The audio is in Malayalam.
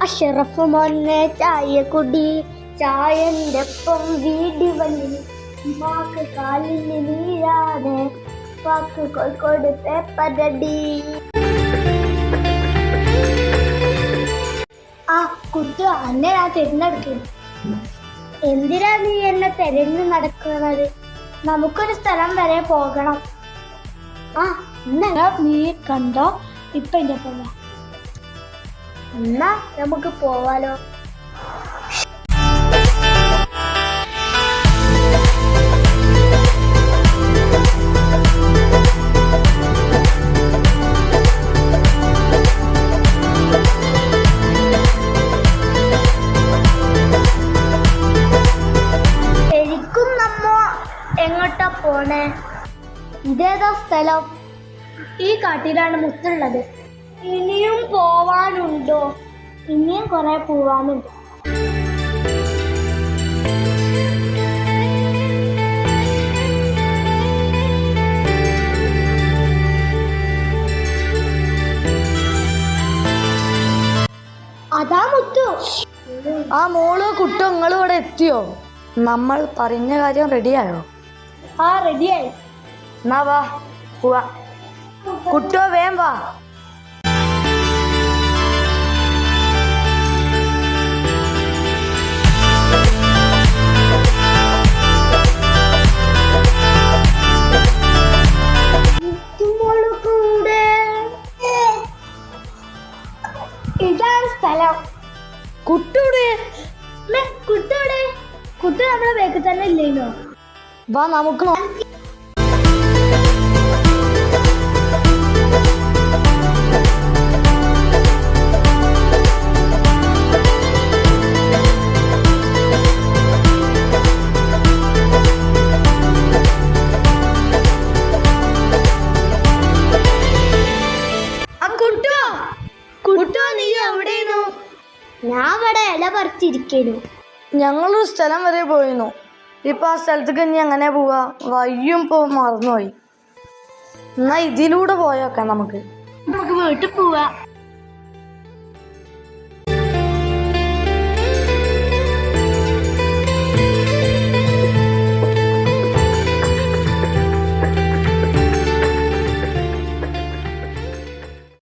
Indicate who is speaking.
Speaker 1: അഷറഫ് മോനെ ചായ കുടി, ചായന്റെ ഒപ്പം വീടി വന്നി, മാക്ക് കാലിന് നീരാണ്, പാക്ക് കോഴിക്കോട് പേപ്പറടി. ആ കുട്ടു, അന്നെ ഞാൻ തിരഞ്ഞെടുക്കും. എന്തിനാ നീ എന്നെ തിരഞ്ഞു നടക്കുന്നത്? നമുക്കൊരു സ്ഥലം വരെ പോകണം. ആ എന്നാ നീ കണ്ടോ, ഇപ്പൊ എന്റെ പോലെ. എന്നാ നമുക്ക് പോവാലോ. ശരിക്കും നമ്മ എങ്ങോട്ടാ പോണേ? ഇതേതാ സ്ഥലം? ഈ കാട്ടിലാണ് മുത്തുള്ളത്. ഇനിയും പോവാനുണ്ടോ? ഇനിയും കുറെ പോവാനുണ്ട്. അതാ മുത്തു.
Speaker 2: ആ മോള് കുട്ടു, നിങ്ങളും ഇവിടെ എത്തിയോ? നമ്മൾ പറഞ്ഞ കാര്യം റെഡിയായോ?
Speaker 1: ആ റെഡിയായി.
Speaker 2: എന്നാ വാ പോവാ. കുട്ടോ വേം വാ.
Speaker 1: ഇതാണ് സ്ഥലം.
Speaker 2: കുട്ടൂടെ
Speaker 1: കുട്ടോടെ കുട്ടു നമ്മളെ വേഗം തന്നെ ഇല്ലേനോ?
Speaker 2: വാ നമുക്ക്
Speaker 1: ഞാൻ ഇവിടെ ഇല പറിച്ചിരിക്കുന്നു.
Speaker 2: ഞങ്ങളൊരു സ്ഥലം വരെ പോയിരുന്നു. ഇപ്പൊ ആ സ്ഥലത്തേക്ക് ഇനി എങ്ങനെ പോവാ? വയ്യും ഇപ്പൊ മറന്നുപോയി. എന്നാ ഇതിലൂടെ പോയോക്കാം. നമുക്ക്
Speaker 1: വീട്ടിൽ പോവാ.